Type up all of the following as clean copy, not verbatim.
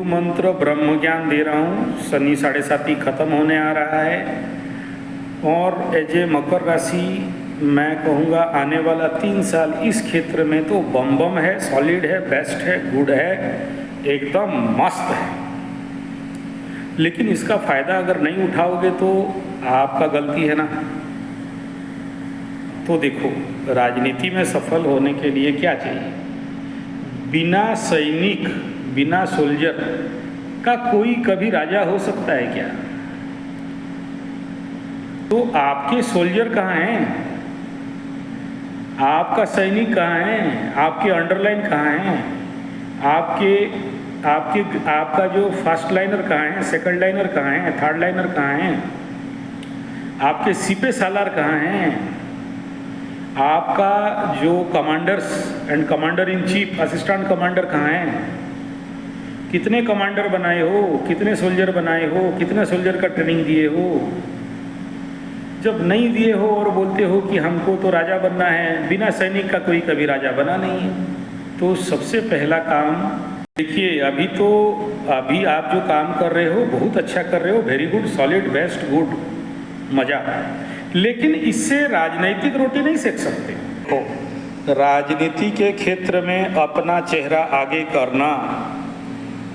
मंत्र ब्रह्म ज्ञान दे रहा हूँ। शनि 7.5 खत्म होने आ रहा है और एज ए मकर राशि मैं कहूँगा आने वाला 3 साल इस क्षेत्र में तो बम बम है, सॉलिड है, बेस्ट है, गुड है, एकदम मस्त है। लेकिन इसका फ़ायदा अगर नहीं उठाओगे तो आपका गलती है ना। तो देखो, राजनीति में सफल होने के लिए क्या चाहिए? बिना सैनिक, बिना सोल्जर का कोई कभी राजा हो सकता है क्या? तो आपके सोल्जर कहाँ हैं? आपका सैनिक कहाँ है? आपके अंडरलाइन कहाँ हैं? आपका जो फर्स्ट लाइनर कहाँ है? सेकंड लाइनर कहाँ है? थर्ड लाइनर कहाँ है? आपके सिपे सालार कहाँ हैं? आपका जो commanders and commander in chief, assistant commander कहाँ हैं? कितने कमांडर बनाए हो? कितने सोल्जर बनाए हो? कितने सोल्जर का ट्रेनिंग दिए हो? जब नहीं दिए हो और बोलते हो कि हमको तो राजा बनना है, बिना सैनिक का कोई कभी राजा बना नहीं है। तो सबसे पहला काम देखिए, अभी आप जो काम कर रहे हो बहुत अच्छा कर रहे हो, very good, solid, best, good, मज़ा। लेकिन इससे राजनीतिक रोटी नहीं सेक सकते हो। राजनीति के क्षेत्र में अपना चेहरा आगे करना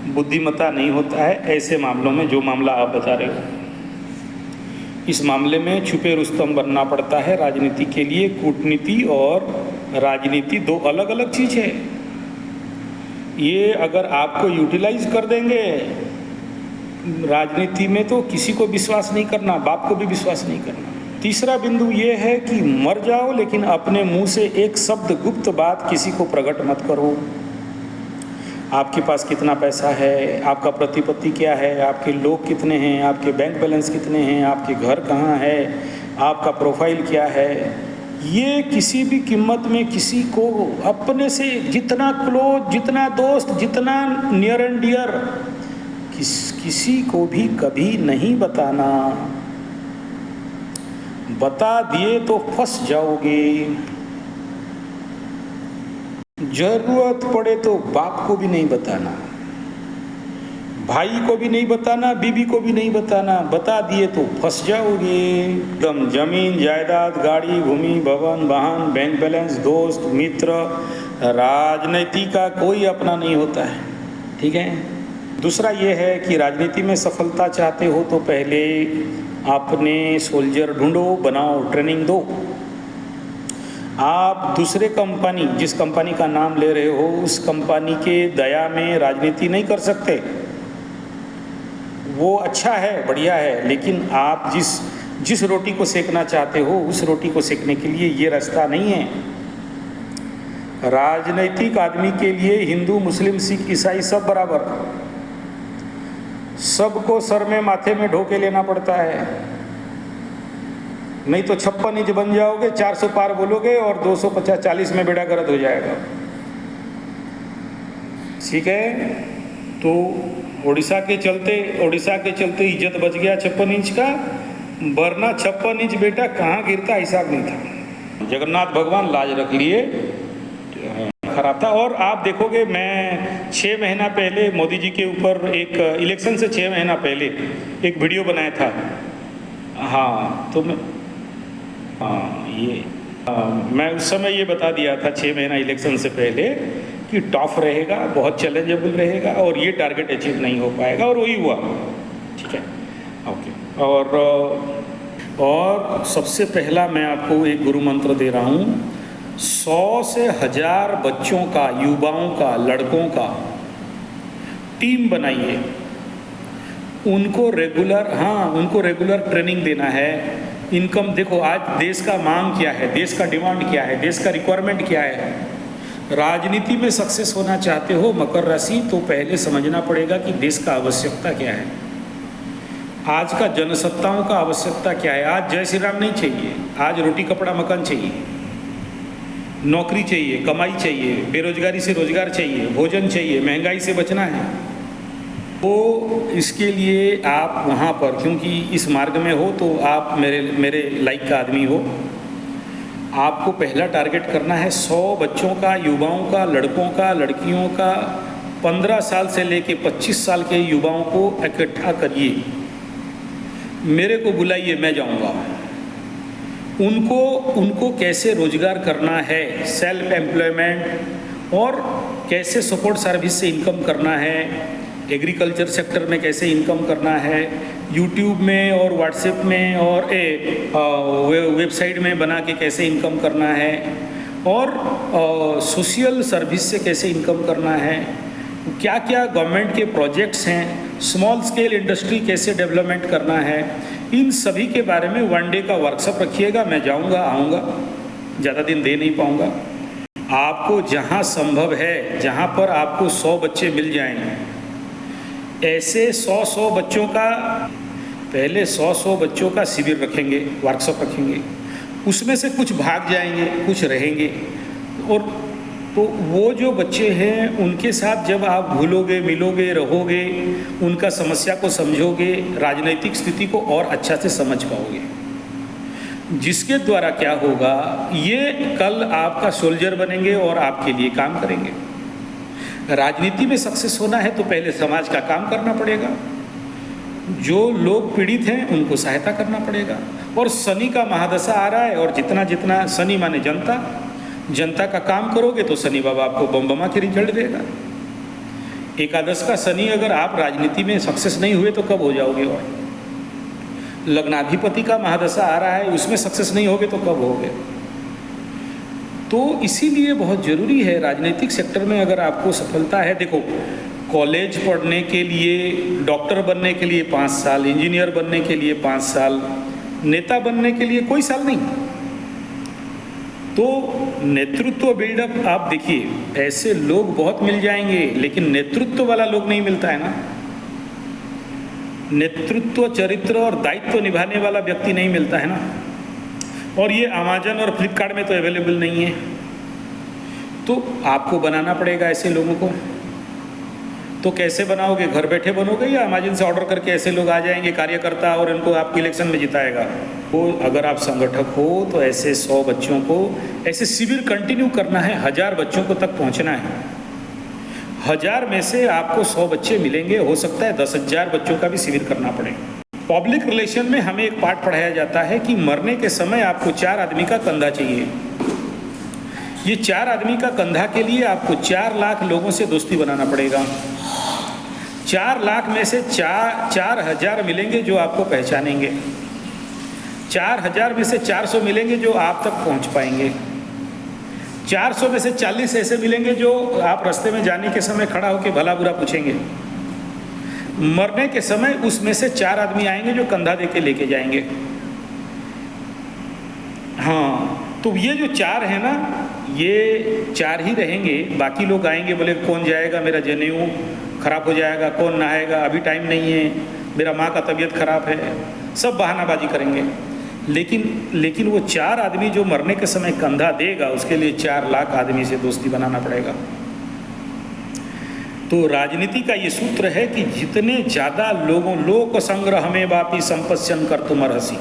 बुद्धिमत्ता नहीं होता है। ऐसे मामलों में, जो मामला आप बता रहे हो, इस मामले में छुपे रुस्तम बनना पड़ता है। राजनीति के लिए कूटनीति और राजनीति दो अलग अलग चीज़ है। ये अगर आपको यूटिलाइज कर देंगे राजनीति में तो किसी को विश्वास नहीं करना, बाप को भी विश्वास नहीं करना। तीसरा बिंदु ये है कि मर जाओ लेकिन अपने मुंह से एक शब्द गुप्त बात किसी को प्रकट मत करो। आपके पास कितना पैसा है, आपका प्रतिपत्ति क्या है, आपके लोग कितने हैं, आपके बैंक बैलेंस कितने हैं, आपके घर कहाँ है, आपका प्रोफाइल क्या है, ये किसी भी कीमत में किसी को अपने से जितना क्लोज, जितना दोस्त, जितना नियर एंड डियर, किसी को भी कभी नहीं बताना। बता दिए तो फंस जाओगे। जरूरत पड़े तो बाप को भी नहीं बताना, भाई को भी नहीं बताना, बीबी को भी नहीं बताना। बता दिए तो फंस जाओगे। एकदम जमीन जायदाद, गाड़ी, भूमि, भवन, वाहन, बैंक बैलेंस, दोस्त, मित्र, राजनीति का कोई अपना नहीं होता है। ठीक है। दूसरा ये है कि राजनीति में सफलता चाहते हो तो पहले अपने सोल्जर ढूंढो, बनाओ, ट्रेनिंग दो। आप दूसरे कंपनी, जिस कंपनी का नाम ले रहे हो, उस कंपनी के दया में राजनीति नहीं कर सकते। वो अच्छा है, बढ़िया है, लेकिन आप जिस रोटी को सेकना चाहते हो उस रोटी को सेकने के लिए ये रास्ता नहीं है। राजनीतिक आदमी के लिए हिंदू, मुस्लिम, सिख, ईसाई सब बराबर, सबको सर में माथे में ढो के लेना पड़ता है। नहीं तो 56 इंच बन जाओगे, 400 पार बोलोगे और 240 में बेड़ा गर्द हो जाएगा। ठीक है। तो उड़ीसा के चलते इज्जत बच गया 56 इंच का, वरना 56 इंच बेटा कहाँ गिरता हिसाब नहीं था। जगन्नाथ भगवान लाज रख लिए, खराब था। और आप देखोगे, मैं 6 महीना पहले मोदी जी के ऊपर एक इलेक्शन से 6 महीना पहले एक वीडियो बनाया था। हाँ, तो मैं उस समय ये बता दिया था 6 महीना इलेक्शन से पहले कि टफ रहेगा, बहुत चैलेंजेबल रहेगा और ये टारगेट अचीव नहीं हो पाएगा, और वही हुआ। ठीक है, ओके। और सबसे पहला मैं आपको एक गुरु मंत्र दे रहा हूँ। 100 से 1000 बच्चों का, युवाओं का, लड़कों का टीम बनाइए। उनको रेगुलर ट्रेनिंग देना है। इनकम देखो, आज देश का मांग क्या है, देश का डिमांड क्या है, देश का रिक्वायरमेंट क्या है। राजनीति में सक्सेस होना चाहते हो मकर राशि, तो पहले समझना पड़ेगा कि देश का आवश्यकता क्या है, आज का जनसत्ताओं का आवश्यकता क्या है। आज जय श्री राम नहीं चाहिए, आज रोटी कपड़ा मकान चाहिए, नौकरी चाहिए, कमाई चाहिए, बेरोजगारी से रोजगार चाहिए, भोजन चाहिए, महंगाई से बचना है। तो इसके लिए आप वहाँ पर, क्योंकि इस मार्ग में हो तो आप मेरे लाइक का आदमी हो, आपको पहला टारगेट करना है 100 बच्चों का, युवाओं का, लड़कों का, लड़कियों का 15 साल से लेके 25 साल के युवाओं को इकट्ठा करिए, मेरे को बुलाइए, मैं जाऊंगा। उनको कैसे रोजगार करना है, सेल्फ एम्प्लॉयमेंट, और कैसे सपोर्ट सर्विस से इनकम करना है, एग्रीकल्चर सेक्टर में कैसे इनकम करना है, यूट्यूब में और व्हाट्सएप में और वेबसाइट में बना के कैसे इनकम करना है, और सोशल सर्विस से कैसे इनकम करना है, क्या क्या गवर्नमेंट के प्रोजेक्ट्स हैं, स्मॉल स्केल इंडस्ट्री कैसे डेवलपमेंट करना है, इन सभी के बारे में 1 डे का वर्कशॉप रखिएगा। मैं जाऊंगा, आऊँगा, ज़्यादा दिन दे नहीं पाऊँगा। आपको जहाँ संभव है, जहाँ पर आपको 100 बच्चे मिल जाएं, ऐसे 100 बच्चों का, पहले 100 बच्चों का शिविर रखेंगे, वर्कशॉप रखेंगे। उसमें से कुछ भाग जाएंगे, कुछ रहेंगे, और तो वो जो बच्चे हैं उनके साथ जब आप घुलोगे, मिलोगे, रहोगे, उनका समस्या को समझोगे, राजनीतिक स्थिति को और अच्छा से समझ पाओगे, जिसके द्वारा क्या होगा, ये कल आपका सोल्जर बनेंगे और आपके लिए काम करेंगे। राजनीति में सक्सेस होना है तो पहले समाज का काम करना पड़ेगा, जो लोग पीड़ित हैं उनको सहायता करना पड़ेगा। और शनि का महादशा आ रहा है, और जितना जितना शनि माने जनता, जनता का काम करोगे तो शनि बाबा आपको बम के रिजल्ट देगा। एकादश का शनि अगर आप राजनीति में सक्सेस नहीं हुए तो कब हो जाओगे? और लग्नाधिपति का महादशा आ रहा है, उसमें सक्सेस नहीं होगे तो कब होगे? तो इसीलिए बहुत ज़रूरी है राजनीतिक सेक्टर में अगर आपको सफलता है। देखो, कॉलेज पढ़ने के लिए, डॉक्टर बनने के लिए 5 साल, इंजीनियर बनने के लिए 5 साल, नेता बनने के लिए कोई साल नहीं। तो नेतृत्व बिल्डअप आप देखिए, ऐसे लोग बहुत मिल जाएंगे, लेकिन नेतृत्व वाला लोग नहीं मिलता है ना। नेतृत्व, चरित्र और दायित्व निभाने वाला व्यक्ति नहीं मिलता है ना। और ये अमेजन और फ्लिपकार्ट में तो अवेलेबल नहीं है, तो आपको बनाना पड़ेगा ऐसे लोगों को। तो कैसे बनाओगे? घर बैठे बनोगे या अमेजन से ऑर्डर करके ऐसे लोग आ जाएंगे कार्यकर्ता और इनको आपको इलेक्शन में जिताएगा? तो अगर आप संगठक हो तो ऐसे 100 बच्चों को ऐसे शिविर कंटिन्यू करना है, 1000 बच्चों को तक पहुंचना है। 1000 में से आपको 100 बच्चे मिलेंगे, हो सकता है 10,000 बच्चों का भी शिविर करना पड़े। पब्लिक रिलेशन में हमें एक पाठ पढ़ाया जाता है कि मरने के समय आपको 4 आदमी का कंधा चाहिए। ये 4 आदमी का कंधा के लिए आपको 4 लाख लोगों से दोस्ती बनाना पड़ेगा। 4 लाख में से 4,000 मिलेंगे जो आपको पहचानेंगे, 4,000 में से 400 मिलेंगे जो आप तक पहुंच पाएंगे, 400 में से 40 ऐसे मिलेंगे जो आप रास्ते में जाने के समय खड़ा होकर भला बुरा पूछेंगे। मरने के समय उसमें से 4 आदमी आएंगे जो कंधा दे के लेके जाएंगे। हाँ, तो ये जो 4 है ना, ये 4 ही रहेंगे। बाकी लोग आएंगे, बोले कौन जाएगा, मेरा जनेऊ खराब हो जाएगा, कौन नहाएगा, अभी टाइम नहीं है, मेरा माँ का तबीयत खराब है, सब बहानाबाजी करेंगे। लेकिन वो 4 आदमी जो मरने के समय कंधा देगा, उसके लिए 4 लाख आदमी से दोस्ती बनाना पड़ेगा। तो राजनीति का ये सूत्र है कि जितने ज़्यादा लोक संग्रह में वापी संपत्स्यन कर तुम रहसी,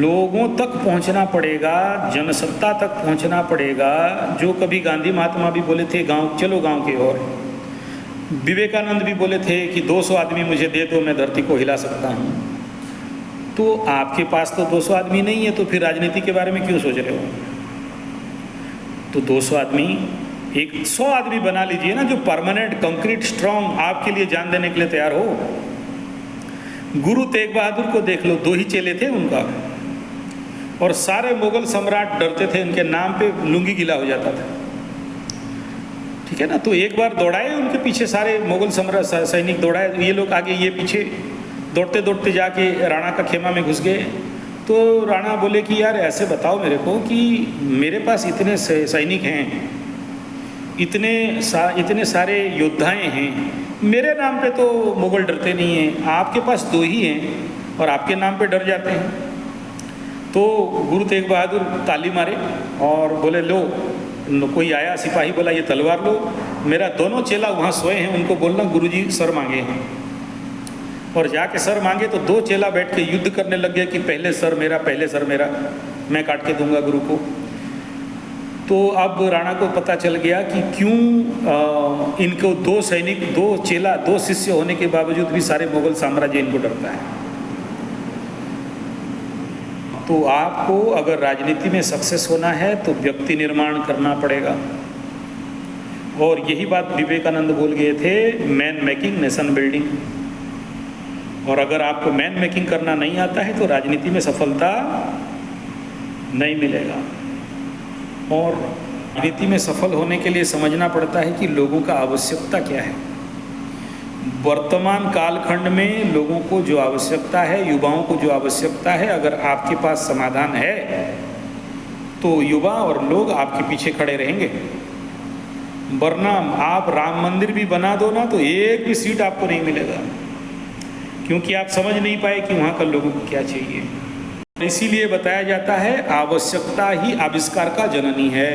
लोगों तक पहुंचना पड़ेगा, जनसत्ता तक पहुंचना पड़ेगा। जो कभी गांधी महात्मा भी बोले थे, गांव चलो गांव की ओर। विवेकानंद भी बोले थे कि 200 आदमी मुझे दे दो, मैं धरती को हिला सकता हूँ। तो आपके पास तो 200 आदमी नहीं है, तो फिर राजनीति के बारे में क्यों सोच रहे हो? तो 200 आदमी, 100 आदमी बना लीजिए ना, जो परमानेंट, कंक्रीट, स्ट्रॉन्ग आपके लिए जान देने के लिए तैयार हो। गुरु तेग बहादुर को देख लो, 2 ही चेले थे उनका, और सारे मुगल सम्राट डरते थे, उनके नाम पे लुंगी गीला हो जाता था। ठीक है ना? तो एक बार दौड़ाए उनके पीछे सारे मुगल सम्राट सैनिक दौड़ाए, ये लोग आगे, ये पीछे, दौड़ते दौड़ते जाके राणा का खेमा में घुस गए। तो राणा बोले कि यार ऐसे बताओ मेरे को कि मेरे पास इतने सैनिक हैं, इतने सारे योद्धाएं हैं, मेरे नाम पे तो मुगल डरते नहीं हैं, आपके पास 2 ही हैं और आपके नाम पे डर जाते हैं। तो गुरु तेग बहादुर ताली मारे और बोले लो, कोई आया सिपाही, बोला ये तलवार लो। मेरा दोनों चेला वहाँ सोए हैं, उनको बोलना गुरुजी सर मांगे हैं। और जाके सर मांगे तो 2 चेला बैठ के युद्ध करने लग गए कि पहले सर मेरा, पहले सर मेरा, मैं काट के दूंगा गुरु को। तो तो अब राणा को पता चल गया कि क्यों इनको 2 सैनिक, 2 चेला, 2 शिष्य होने के बावजूद भी सारे मुगल साम्राज्य इनको डरता है। तो आपको अगर राजनीति में सक्सेस होना है तो व्यक्ति निर्माण करना पड़ेगा। और यही बात विवेकानंद बोल गए थे, मैन मेकिंग नेशन बिल्डिंग। और अगर आपको मैन मेकिंग करना नहीं आता है तो राजनीति में सफलता नहीं मिलेगा। और राजनीति में सफल होने के लिए समझना पड़ता है कि लोगों का आवश्यकता क्या है। वर्तमान कालखंड में लोगों को जो आवश्यकता है, युवाओं को जो आवश्यकता है, अगर आपके पास समाधान है तो युवा और लोग आपके पीछे खड़े रहेंगे। वरना आप राम मंदिर भी बना दो ना तो एक भी सीट आपको नहीं मिलेगा, क्योंकि आप समझ नहीं पाए कि वहाँ का लोगों को क्या चाहिए। इसीलिए बताया जाता है आवश्यकता ही आविष्कार का जननी है।